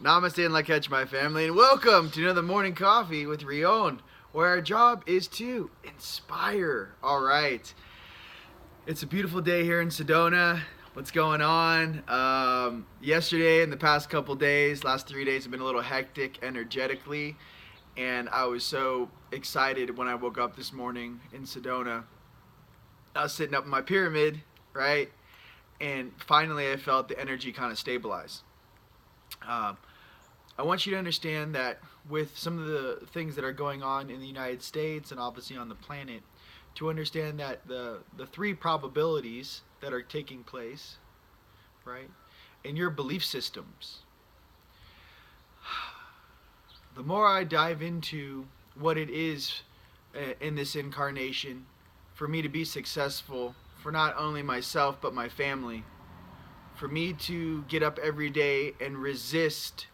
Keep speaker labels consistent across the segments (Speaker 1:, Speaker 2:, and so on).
Speaker 1: Namaste and Lak'ech, my family, and welcome to another morning coffee with Rion, where our job is to inspire. All right, it's a beautiful day here in Sedona. What's going on? Yesterday and the past couple days, last 3 days have been a little hectic energetically, and I was so excited when I woke up this morning in Sedona. I was sitting up in my pyramid, right, and finally I felt the energy kind of stabilize. I want you to understand that with some of the things that are going on in the United States and obviously on the planet, to understand that the three probabilities that are taking place, right, in your belief systems, the more I dive into what it is in this incarnation for me to be successful for not only myself but my family, for me to get up every day and resist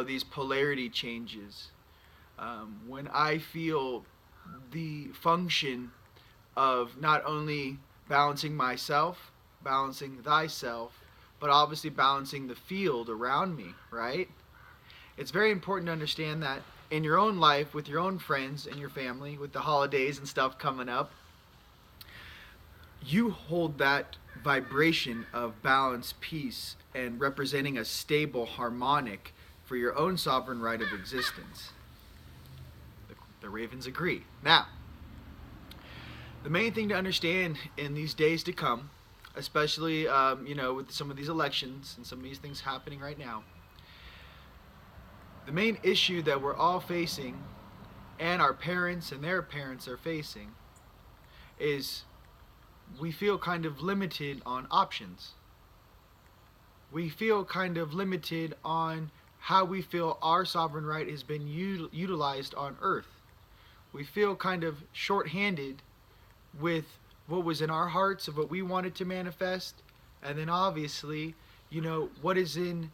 Speaker 1: these polarity changes. When I feel the function of not only balancing myself, balancing thyself, but obviously balancing the field around me, right? It's very important to understand that in your own life, with your own friends and your family, with the holidays and stuff coming up, you hold that vibration of balance, peace, and representing a stable harmonic for your own sovereign right of existence. The ravens agree. Now, the main thing to understand in these days to come, especially with some of these elections and some of these things happening right now, the main issue that we're all facing, and our parents and their parents are facing, is we feel kind of limited on options. We feel kind of limited on how we feel our sovereign right has been utilized on earth. We feel kind of short-handed with what was in our hearts of what we wanted to manifest, and then obviously, what is in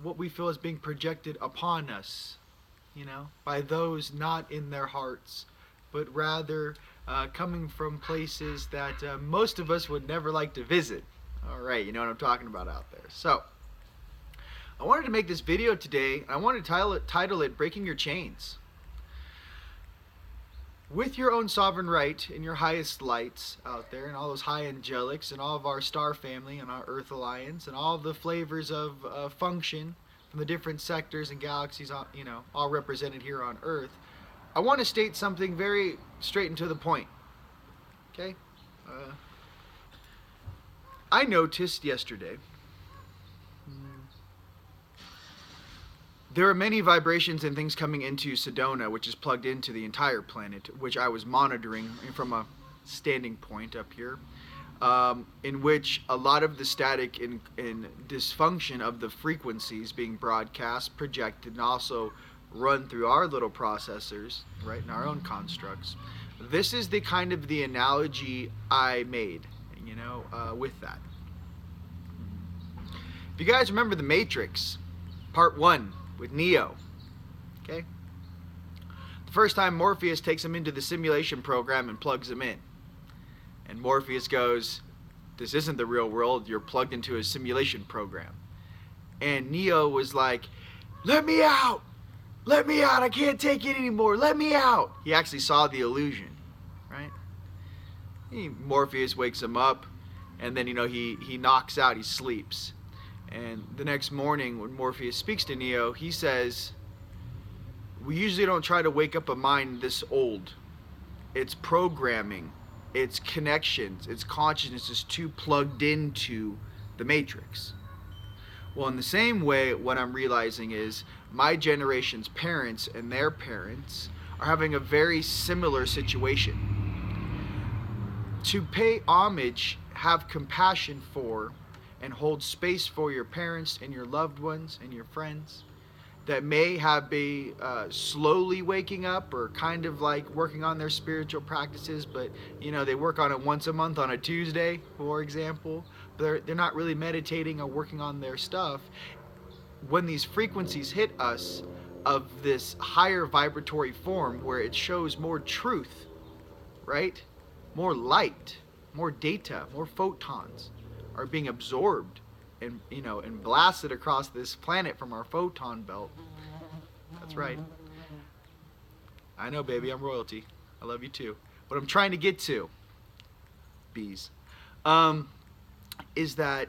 Speaker 1: what we feel is being projected upon us, by those not in their hearts, but rather coming from places that most of us would never like to visit. All right, you know what I'm talking about out there. So, I wanted to make this video today. I wanted to title it Breaking Your Chains. With your own sovereign right and your highest lights out there, and all those high angelics, and all of our star family and our Earth Alliance, and all of the flavors of function from the different sectors and galaxies, all represented here on Earth, I want to state something very straight and to the point. Okay? I noticed yesterday there are many vibrations and things coming into Sedona, which is plugged into the entire planet, which I was monitoring from a standing point up here, in which a lot of the static and dysfunction of the frequencies being broadcast, projected, and also run through our little processors, right, in our own constructs. This is the kind of the analogy I made, with that. If you guys remember The Matrix, Part 1, with Neo, okay? The first time Morpheus takes him into the simulation program and plugs him in. And Morpheus goes, "This isn't the real world, you're plugged into a simulation program." And Neo was like, "Let me out! Let me out, I can't take it anymore, let me out!" He actually saw the illusion, right? Morpheus wakes him up, and then, he knocks out, he sleeps. And the next morning, when Morpheus speaks to Neo, he says, "We usually don't try to wake up a mind this old. Its programming, its connections, its consciousness is too plugged into the Matrix." Well, in the same way, what I'm realizing is my generation's parents and their parents are having a very similar situation. To pay homage, have compassion for, and hold space for your parents and your loved ones and your friends that may be slowly waking up or kind of like working on their spiritual practices, but they work on it once a month on a Tuesday, for example, but they're not really meditating or working on their stuff. When these frequencies hit us of this higher vibratory form where it shows more truth, right, more light, more data, more photons are being absorbed and and blast it across this planet from our photon belt. That's right. I know, baby, I'm royalty. I love you too. What I'm trying to get to, bees, is that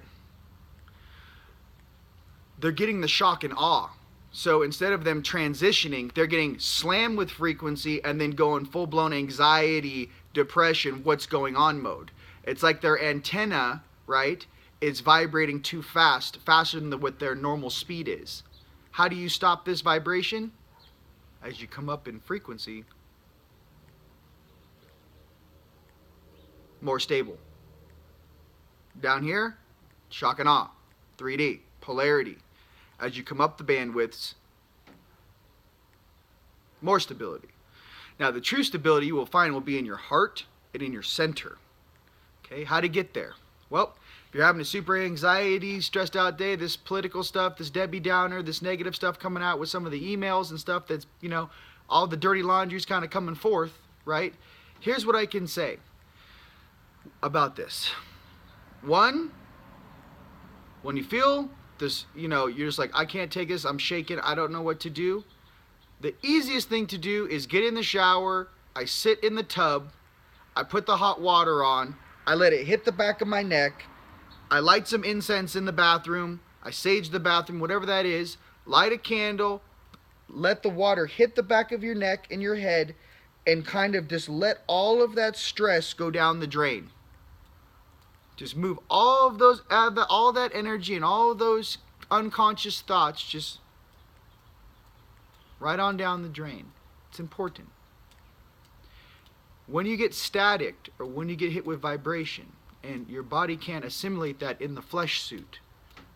Speaker 1: they're getting the shock and awe. So instead of them transitioning, they're getting slammed with frequency and then going full-blown anxiety, depression, what's going on mode. It's like their antenna, right, is vibrating too fast, faster than what their normal speed is. How do you stop this vibration? As you come up in frequency, more stable. Down here, shock and awe, 3D, polarity. As you come up the bandwidths, more stability. Now, the true stability you will find will be in your heart and in your center. Okay, how to get there? Well, if you're having a super anxiety, stressed out day, this political stuff, this Debbie Downer, this negative stuff coming out with some of the emails and stuff that's, all the dirty laundry's kind of coming forth, right? Here's what I can say about this. One, when you feel this, you're just like, I can't take this, I'm shaking, I don't know what to do. The easiest thing to do is get in the shower, I sit in the tub, I put the hot water on, I let it hit the back of my neck, I light some incense in the bathroom, I sage the bathroom, whatever that is, light a candle, let the water hit the back of your neck and your head, and kind of just let all of that stress go down the drain. Just move all of those, all that energy and all of those unconscious thoughts just right on down the drain. It's important. When you get static or when you get hit with vibration and your body can't assimilate that in the flesh suit,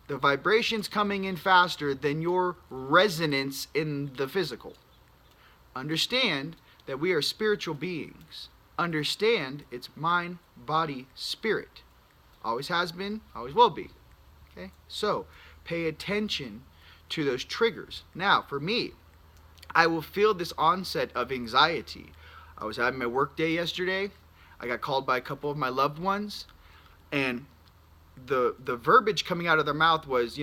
Speaker 1: the vibration's coming in faster than your resonance in the physical. Understand that we are spiritual beings. Understand it's mind, body, spirit. Always has been, always will be. Okay? So, pay attention to those triggers. Now, for me, I will feel this onset of anxiety. I was having my work day yesterday. I got called by a couple of my loved ones, and the verbiage coming out of their mouth was,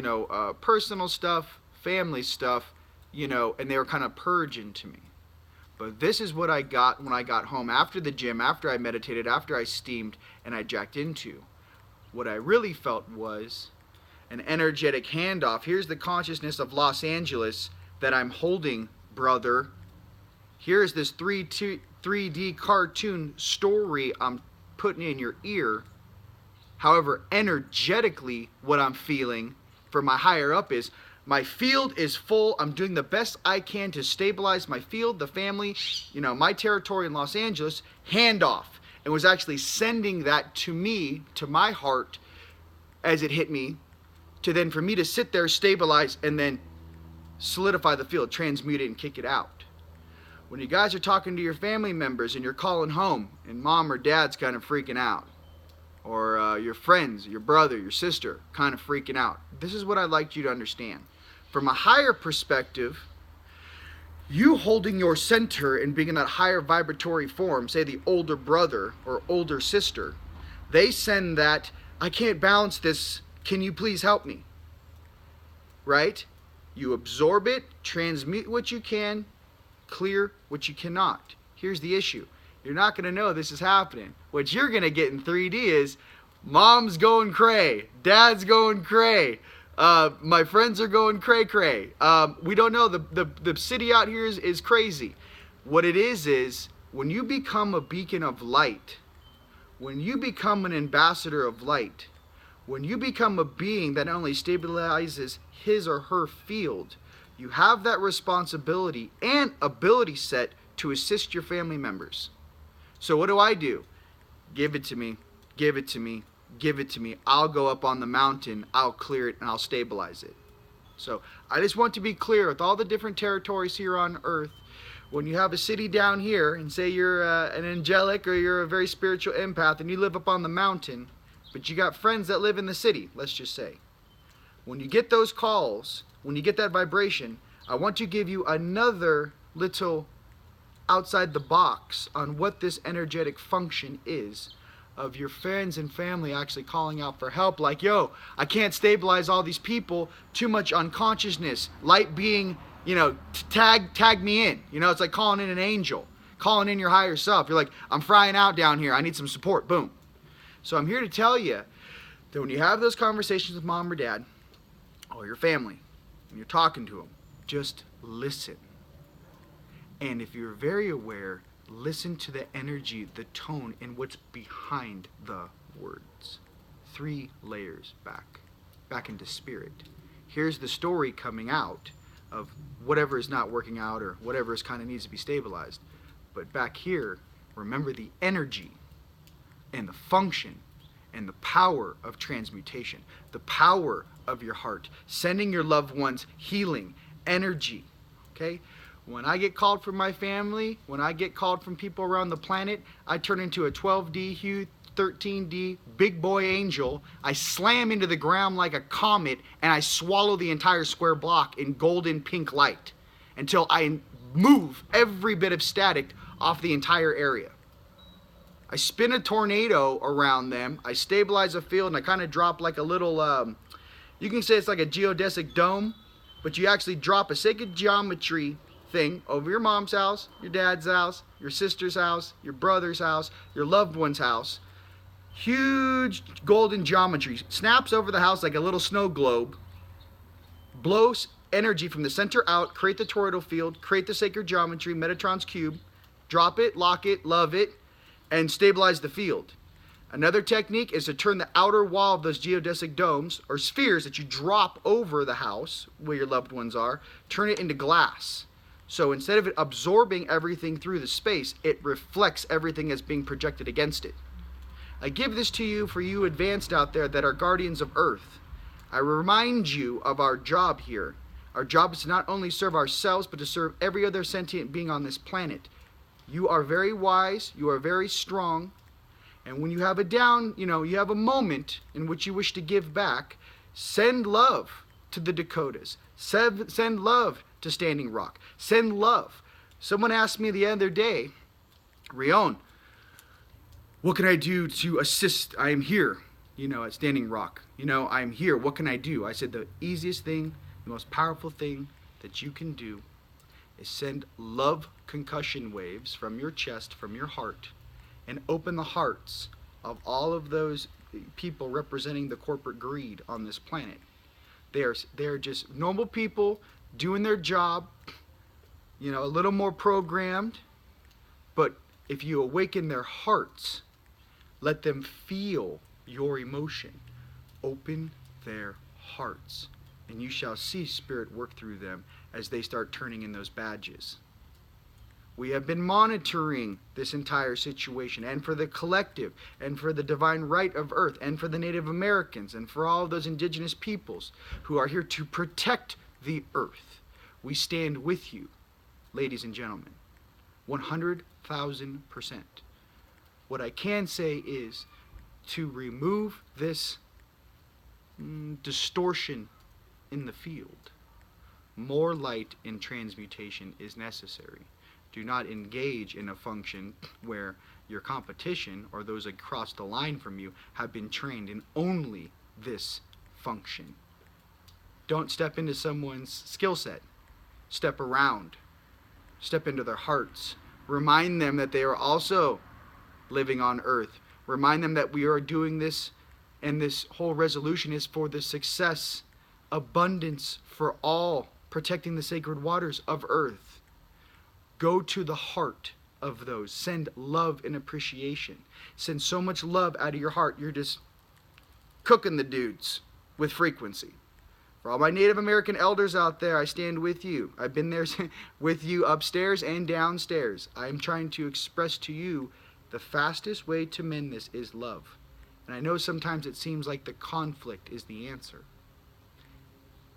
Speaker 1: personal stuff, family stuff, and they were kind of purging to me. But this is what I got when I got home after the gym, after I meditated, after I steamed, and I jacked into. What I really felt was an energetic handoff. Here's the consciousness of Los Angeles that I'm holding, brother. Here's this 3D cartoon story I'm putting in your ear. However, energetically, what I'm feeling for my higher up is my field is full. I'm doing the best I can to stabilize my field, the family, my territory in Los Angeles, handoff. And was actually sending that to me, to my heart, as it hit me, to then for me to sit there, stabilize, and then solidify the field, transmute it, and kick it out. When you guys are talking to your family members and you're calling home, and mom or dad's kind of freaking out, or your friends, your brother, your sister, kind of freaking out, this is what I'd like you to understand. From a higher perspective, you holding your center and being in that higher vibratory form, say the older brother or older sister, they send that, I can't balance this, can you please help me? Right? You absorb it, transmute what you can, clear what you cannot. Here's the issue. You're not going to know this is happening. What you're going to get in 3D is mom's going cray, dad's going cray. My friends are going cray-cray. We don't know. The city out here is crazy. What it is when you become a beacon of light, when you become an ambassador of light, when you become a being that not only stabilizes his or her field, you have that responsibility and ability set to assist your family members. So what do? Give it to me. Give it to me. Give it to me. I'll go up on the mountain, I'll clear it, and I'll stabilize it. So I just want to be clear with all the different territories here on earth. When you have a city down here and say you're an angelic or you're a very spiritual empath and you live up on the mountain, but you got friends that live in the city, let's just say. When you get those calls, when you get that vibration, I want to give you another little outside the box on what this energetic function is of your friends and family actually calling out for help, like, yo, I can't stabilize all these people, too much unconsciousness, light being, tag me in. It's like calling in an angel, calling in your higher self. You're like, I'm frying out down here, I need some support. Boom. So I'm here to tell you that when you have those conversations with mom or dad or your family, when you're talking to them, just listen. And if you're very aware, listen to the energy, the tone, and what's behind the words. 3 layers back into spirit. Here's the story coming out of whatever is not working out or whatever is kind of needs to be stabilized. But back here, remember the energy and the function and the power of transmutation, the power of your heart, sending your loved ones healing energy. Okay? When I get called from my family, when I get called from people around the planet, I turn into a 12D hue, 13D big boy angel. I slam into the ground like a comet, and I swallow the entire square block in golden pink light until I move every bit of static off the entire area. I spin a tornado around them, I stabilize a field, and I kind of drop like a little, you can say it's like a geodesic dome, but you actually drop a sacred geometry thing over your mom's house, your dad's house, your sister's house, your brother's house, your loved one's house. Huge golden geometry snaps over the house like a little snow globe, blows energy from the center out, create the toroidal field, create the sacred geometry, Metatron's cube, drop it, lock it, love it, and stabilize the field. Another technique is to turn the outer wall of those geodesic domes or spheres that you drop over the house where your loved ones are, turn it into glass. So instead of it absorbing everything through the space, it reflects everything that's being projected against it. I give this to you for you advanced out there that are guardians of Earth. I remind you of our job here. Our job is to not only serve ourselves, but to serve every other sentient being on this planet. You are very wise, you are very strong, and when you have a you have a moment in which you wish to give back, send love to the Dakotas. Send love to Standing Rock. Send love. Someone asked me the other day, Rion, what can I do to assist? I am here, at Standing Rock. I'm here. What can I do? I said the easiest thing, the most powerful thing that you can do is send love concussion waves from your chest, from your heart, and open the hearts of all of those people representing the corporate greed on this planet. They're just normal people doing their job, a little more programmed, but if you awaken their hearts, let them feel your emotion. Open their hearts, and you shall see Spirit work through them as they start turning in those badges. We have been monitoring this entire situation, and for the collective, and for the divine right of Earth, and for the Native Americans, and for all of those indigenous peoples who are here to protect the Earth. We stand with you, ladies and gentlemen, 100,000%. What I can say is to remove this distortion in the field. More light in transmutation is necessary. Do not engage in a function where your competition or those across the line from you have been trained in only this function. Don't step into someone's skill set. Step around. Step into their hearts. Remind them that they are also living on Earth. Remind them that we are doing this, and this whole resolution is for the success, abundance for all, protecting the sacred waters of Earth. Go to the heart of those. Send love and appreciation. Send so much love out of your heart, you're just cooking the dudes with frequency. For all my Native American elders out there, I stand with you. I've been there with you upstairs and downstairs. I'm trying to express to you the fastest way to mend this is love. And I know sometimes it seems like the conflict is the answer.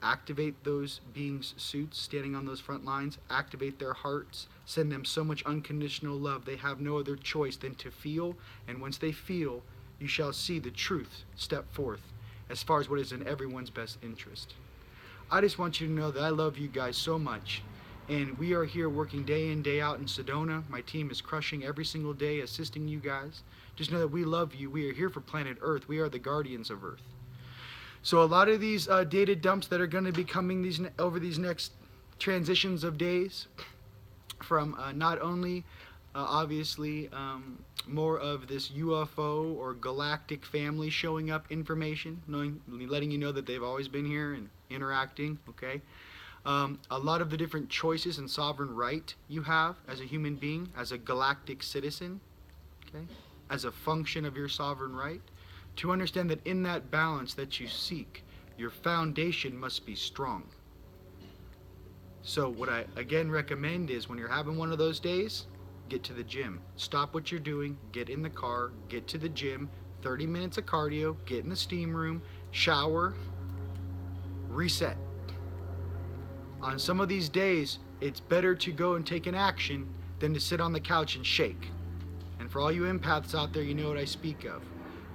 Speaker 1: Activate those beings' suits standing on those front lines. Activate their hearts. Send them so much unconditional love. They have no other choice than to feel. And once they feel, you shall see the truth step forth as far as what is in everyone's best interest. I just want you to know that I love you guys so much.
Speaker 2: And we are here working day in, day out in Sedona. My team is crushing every single day, assisting you guys. Just know that we love you. We are here for planet Earth. We are the guardians of Earth. So a lot of these data dumps that are going to be coming over these next transitions of days, from not only obviously more of this UFO or galactic family showing up information, letting you know that they've always been here and interacting, okay? A lot of the different choices and sovereign right you have as a human being, as a galactic citizen, okay? As a function of your sovereign right, to understand that in that balance that you seek, your foundation must be strong. So what I again recommend is when you're having one of those days, get to the gym. Stop what you're doing, get in the car, get to the gym, 30 minutes of cardio, get in the steam room, shower, reset. On some of these days, it's better to go and take an action than to sit on the couch and shake. And for all you empaths out there, you know what I speak of.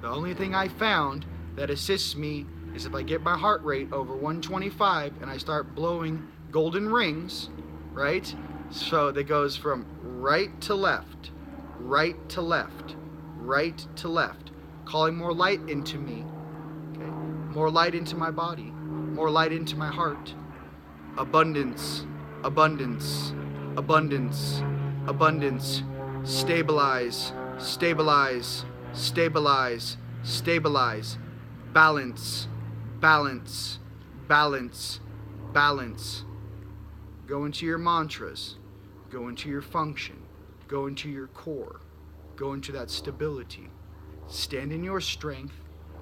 Speaker 2: The only thing I found that assists me is if I get my heart rate over 125 and I start blowing golden rings, right? So that goes from right to left, right to left, right to left, calling more light into me, okay? More light into my body, more light into my heart. Abundance, abundance, abundance, abundance. Stabilize, stabilize, stabilize, stabilize. Balance, balance, balance, balance. Go into your mantras. Go into your function. Go into your core. Go into that stability. Stand in your strength.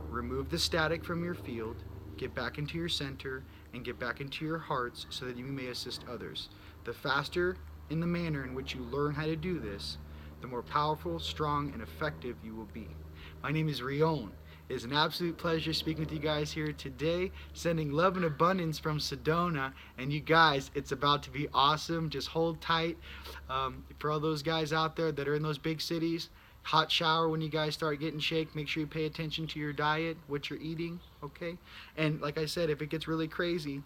Speaker 2: Remove the static from your field. Get back into your center and get back into your hearts so that you may assist others. The faster in the manner in which you learn how to do this, the more powerful, strong, and effective you will be. My name is Rion. It is an absolute pleasure speaking with you guys here today, sending love and abundance from Sedona. And you guys, it's about to be awesome. Just hold tight. For all those guys out there that are in those big cities, hot shower when you guys start getting shake. Make sure you pay attention to your diet, what you're eating, okay? And like I said, if it gets really crazy,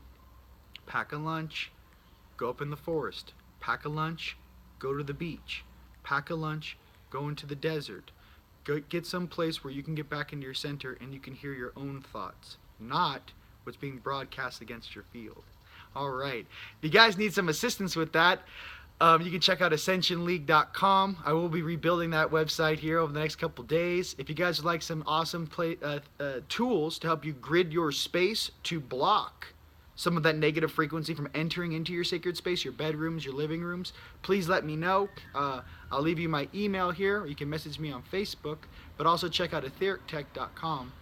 Speaker 2: pack a lunch, go up in the forest. Pack a lunch, go to the beach. Pack a lunch, go into the desert. Go get some place where you can get back into your center and you can hear your own thoughts, not what's being broadcast against your field. All right. If you guys need some assistance with that, you can check out ascensionleague.com. I will be rebuilding that website here over the next couple days. If you guys would like some awesome tools to help you grid your space to block some of that negative frequency from entering into your sacred space, your bedrooms, your living rooms, please let me know. I'll leave you my email here, or you can message me on Facebook, but also check out etherictech.com.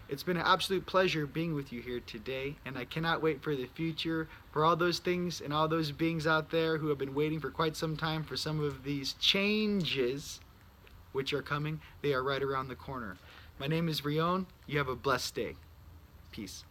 Speaker 2: It's been an absolute pleasure being with you here today, and I cannot wait for the future, for all those things and all those beings out there who have been waiting for quite some time for some of these changes which are coming. They are right around the corner. My name is Rion. You have a blessed day. Peace.